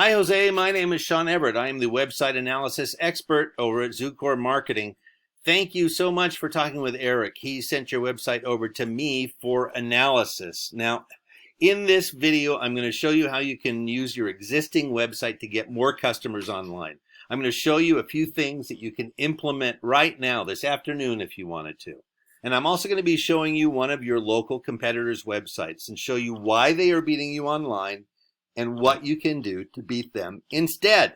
Hi, Jose. My name is Sean Everett. I am the website analysis expert over at Zucor Marketing. Thank you so much for talking with Eric. He sent your website over to me for analysis. Now, in this video, I'm going to show you how you can use your existing website to get more customers online. I'm going to show you a few things that you can implement right now, this afternoon, if you wanted to. And I'm also going to be showing you one of your local competitors' websites and show you why they are beating you online and what you can do to beat them instead.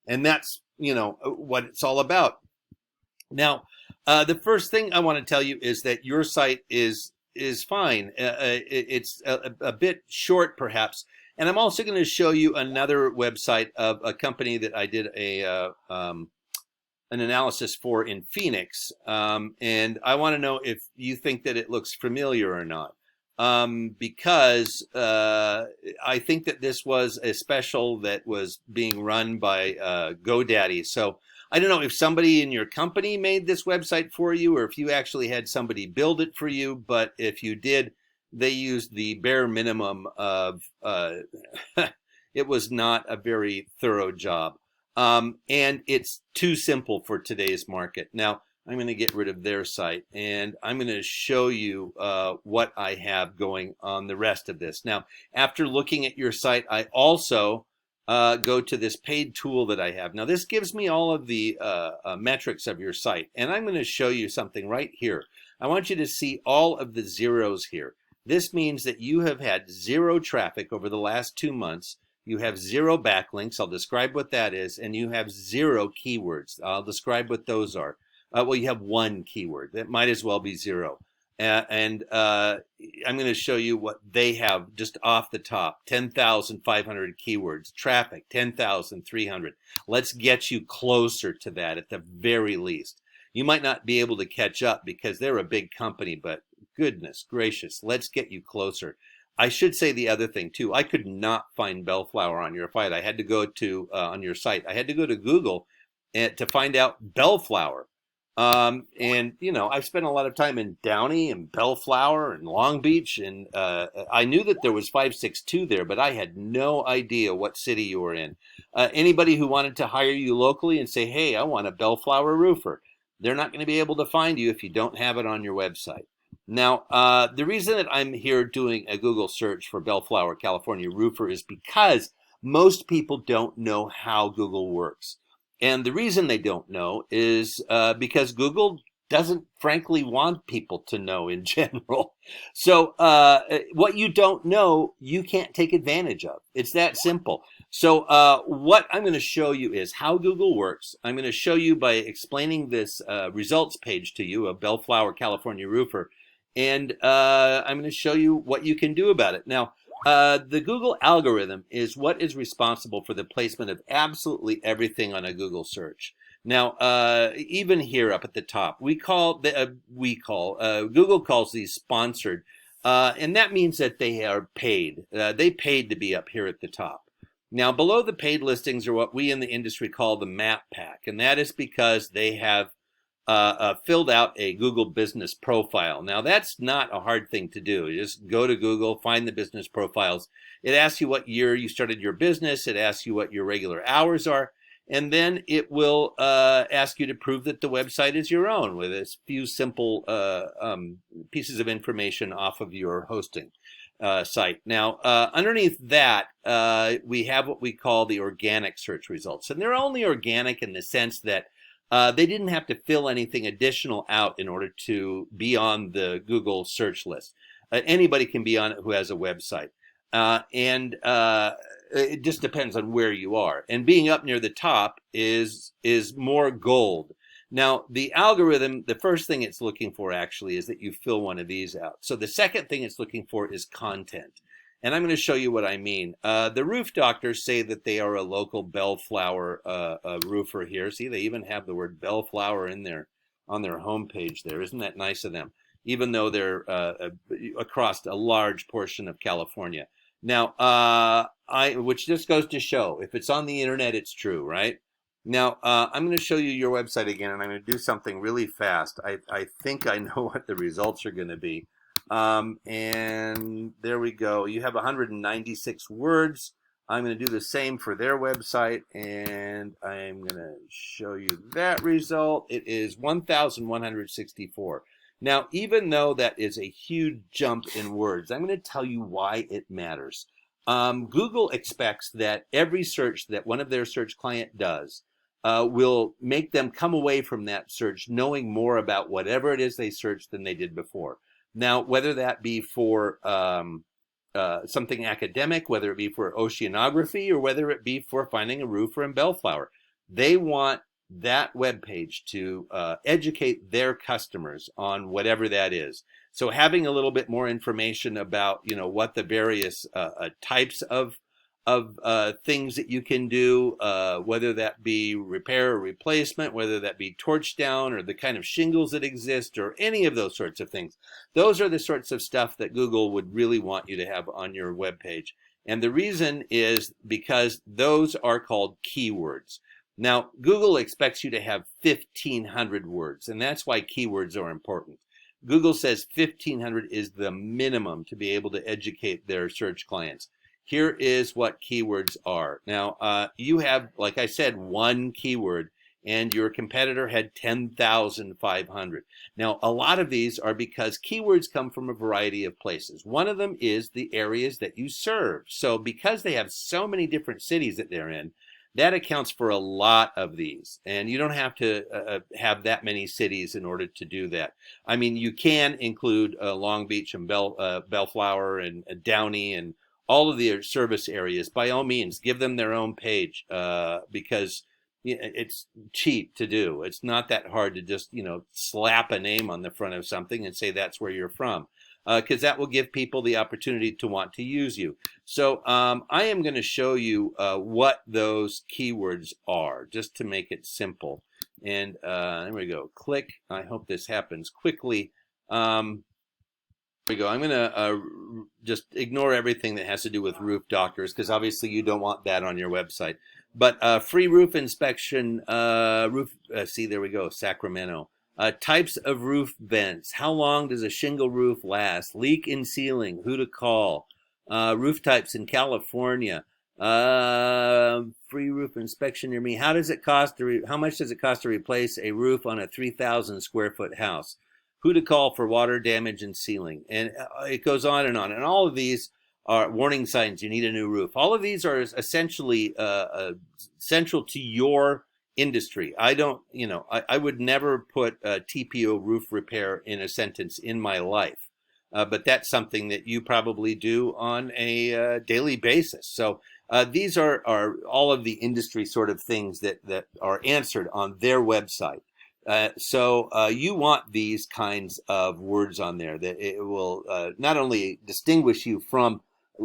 And that's, what it's all about. Now, the first thing I want to tell you is that your site is fine. It's a bit short, perhaps. And I'm also going to show you another website of a company that I did an analysis for in Phoenix. And I want to know if you think that it looks familiar or not. Because I think that this was a special that was being run by GoDaddy. So I don't know if somebody in your company made this website for you or if you actually had somebody build it for you. But if you did, they used the bare minimum of, it was not a very thorough job. And it's too simple for today's market. Now, I'm going to get rid of their site and I'm going to show you what I have going on the rest of this. Now, after looking at your site, I also go to this paid tool that I have. Now, this gives me all of the metrics of your site, and I'm going to show you something right here. I want you to see all of the zeros here. This means that you have had zero traffic over the last 2 months. You have zero backlinks. I'll describe what that is. And you have zero keywords. I'll describe what those are. Well, you have one keyword. That might as well be zero. I'm going to show you what they have just off the top. 10,500 keywords. Traffic, 10,300. Let's get you closer to that at the very least. You might not be able to catch up because they're a big company, but goodness gracious, let's get you closer. I should say the other thing too. I could not find Bellflower on your site. I had to go to on your site. I had to go to Google to find out Bellflower. I've spent a lot of time in Downey and Bellflower and Long Beach, and I knew that there was 562 there, but I had no idea what city you were in. Anybody who wanted to hire you locally and say, hey, I want a Bellflower roofer, they're not going to be able to find you if you don't have it on your website. Now, the reason that I'm here doing a Google search for Bellflower, California roofer is because most people don't know how Google works. And the reason they don't know is because Google doesn't frankly want people to know in general. So what you don't know, you can't take advantage of. It's that simple. So what I'm going to show you is how Google works. I'm going to show you by explaining this results page to you of Bellflower, California roofer. And I'm going to show you what you can do about it. Now, the Google algorithm is what is responsible for the placement of absolutely everything on a Google search. Now, even here up at the top, Google calls these sponsored, and that means that they are paid. They paid to be up here at the top. Now, below the paid listings are what we in the industry call the map pack, and that is because they have filled out a Google business profile. Now, that's not a hard thing to do. You just go to Google, find the business profiles. It asks you what year you started your business. It asks you what your regular hours are. And then it will ask you to prove that the website is your own with a few simple pieces of information off of your hosting site. Now, underneath that, we have what we call the organic search results. And they're only organic in the sense that they didn't have to fill anything additional out in order to be on the Google search list. Anybody can be on it who has a website. It just depends on where you are. And being up near the top is more gold. Now, the algorithm, the first thing it's looking for actually is that you fill one of these out. So the second thing it's looking for is content. And I'm going to show you what I mean. The roof doctors say that they are a local Bellflower roofer here. See, they even have the word Bellflower in there on their homepage there. Isn't that nice of them? Even though they're across a large portion of California. Now, which just goes to show, if it's on the internet, it's true, right? Now, I'm going to show you your website again, and I'm going to do something really fast. I think I know what the results are going to be. And there we go. You have 196 words. I'm going to do the same for their website, and I'm going to show you that result. It is 1,164. Now, even though that is a huge jump in words, I'm going to tell you why it matters. Google expects that every search that one of their search client does will make them come away from that search knowing more about whatever it is they searched than they did before. Now, whether that be for something academic, whether it be for oceanography or whether it be for finding a roofer in Bellflower, they want that web page to educate their customers on whatever that is. So having a little bit more information about, what the various types of things that you can do, whether that be repair or replacement, whether that be torch down or the kind of shingles that exist or any of those sorts of things. Those are the sorts of stuff that Google would really want you to have on your web page. And the reason is because those are called keywords. Now, Google expects you to have 1,500 words, and that's why keywords are important. Google says 1,500 is the minimum to be able to educate their search clients. Here is what keywords are. Now, you have, like I said, one keyword, and your competitor had 10,500. Now, a lot of these are because keywords come from a variety of places. One of them is the areas that you serve. So because they have so many different cities that they're in, that accounts for a lot of these. And you don't have to have that many cities in order to do that. I mean, you can include Long Beach and Bellflower and Downey and all of the service areas. By all means, give them their own page because it's cheap to do. It's not that hard to just, slap a name on the front of something and say that's where you're from. Because that will give people the opportunity to want to use you. So I am going to show you what those keywords are, just to make it simple. And there we go. Click. I hope this happens quickly. There we go. I'm going to just ignore everything that has to do with roof doctors, because obviously you don't want that on your website. But free roof inspection, see, there we go, Sacramento. Types of roof vents. How long does a shingle roof last? Leak in ceiling. Who to call? Roof types in California. Free roof inspection near me. How much does it cost to replace a roof on a 3,000 square foot house? Who to call for water damage in ceiling? And it goes on and on. And all of these are warning signs. You need a new roof. All of these are essentially central to your industry. I don't, I would never put TPO roof repair in a sentence in my life, but that's something that you probably do on a daily basis. So these are all of the industry sort of things that are answered on their website. So you want these kinds of words on there that it will not only distinguish you from,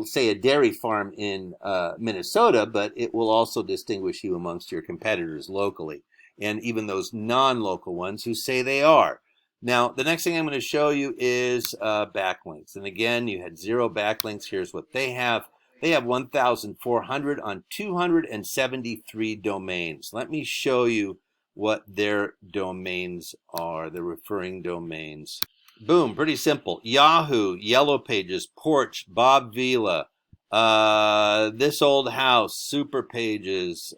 say, a dairy farm in Minnesota, but it will also distinguish you amongst your competitors locally, and even those non-local ones who say they are. Now, the next thing I'm going to show you is backlinks. And again, you had 0 backlinks. Here's what they have. They have 1,400 on 273 domains. Let me show you what their domains are, the referring domains. Boom, pretty simple. Yahoo, Yellow Pages, Porch, Bob Vila, This Old House, Super Pages,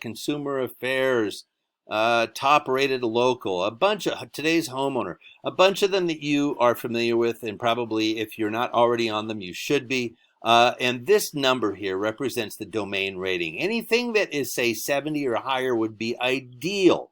Consumer Affairs, Top Rated Local, a bunch of Today's Homeowner, a bunch of them that you are familiar with, and probably if you're not already on them, you should be. And this number here represents the domain rating. Anything that is, say, 70 or higher would be ideal.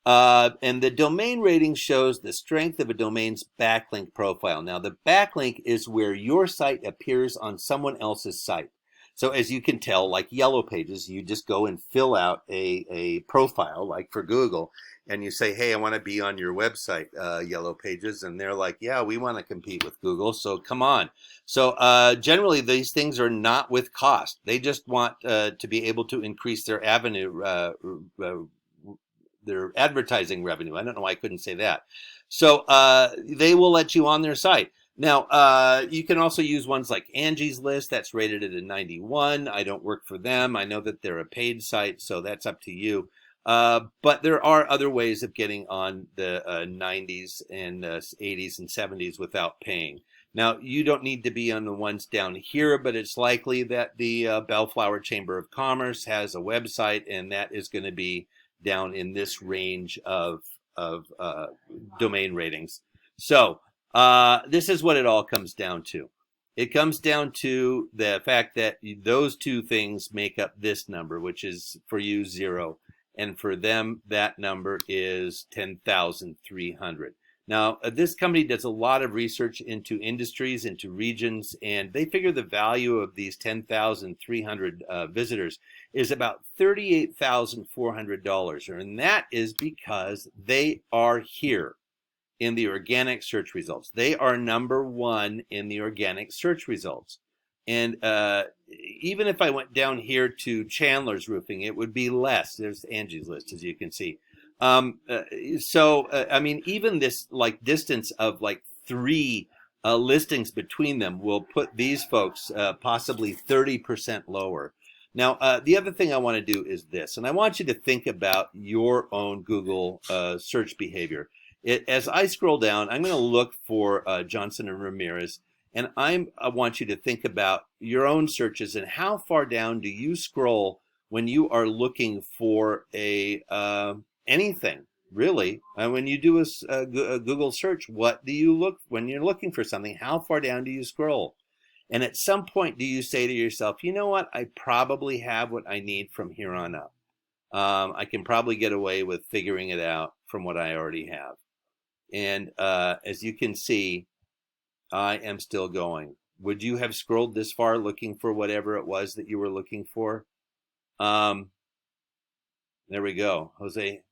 And the domain rating shows the strength of a domain's backlink profile. Now, the backlink is where your site appears on someone else's site. So as you can tell, like Yellow Pages, you just go and fill out a profile, like for Google, and you say, hey, I want to be on your website, Yellow Pages. And they're like, yeah, we want to compete with Google, so come on. So generally, these things are not with cost. They just want to be able to increase their their advertising revenue. I don't know why I couldn't say that. So they will let you on their site. Now, you can also use ones like Angie's List. That's rated at a 91. I don't work for them. I know that they're a paid site, so that's up to you. But there are other ways of getting on the 90s and 80s and 70s without paying. Now, you don't need to be on the ones down here, but it's likely that the Bellflower Chamber of Commerce has a website, and that is going to be down in this range of domain ratings. So this is what it all comes down to. It comes down to the fact that those two things make up this number, which is for you 0. And for them, that number is 10,300. Now, this company does a lot of research into industries, into regions, and they figure the value of these 10,300 visitors is about $38,400. And that is because they are here in the organic search results. They are number 1 in the organic search results. And even if I went down here to Chandler's Roofing, it would be less. There's Angie's List, as you can see. I mean, even this like distance of like 3 listings between them will put these folks possibly 30% lower. Now, the other thing I want to do is this, and I want you to think about your own Google search behavior. As I scroll down, I'm going to look for Johnson and Ramirez. And I want you to think about your own searches and how far down do you scroll when you are looking for anything, really. When you do a Google search, what do you look when you're looking for something? How far down do you scroll? And at some point, do you say to yourself, you know what? I probably have what I need from here on up. I can probably get away with figuring it out from what I already have. And as you can see, I am still going. Would you have scrolled this far looking for whatever it was that you were looking for? There we go. Jose,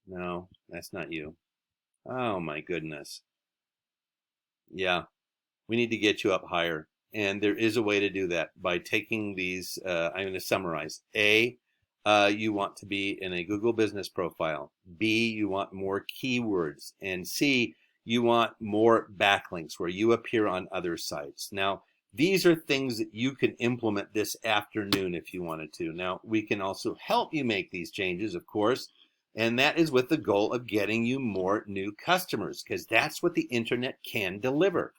no, that's not you. Oh my goodness. Yeah, we need to get you up higher. And there is a way to do that by taking these, I'm going to summarize. A, you want to be in a Google business profile. B, you want more keywords. And C, you want more backlinks where you appear on other sites. Now, these are things that you can implement this afternoon if you wanted to. Now, we can also help you make these changes, of course, and that is with the goal of getting you more new customers, because that's what the internet can deliver.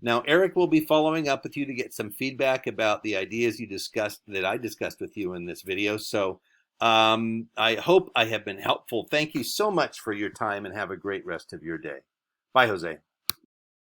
Now, Eric will be following up with you to get some feedback about the ideas you discussed that I discussed with you in this video. So I hope I have been helpful. Thank you so much for your time and have a great rest of your day. Bye, Jose.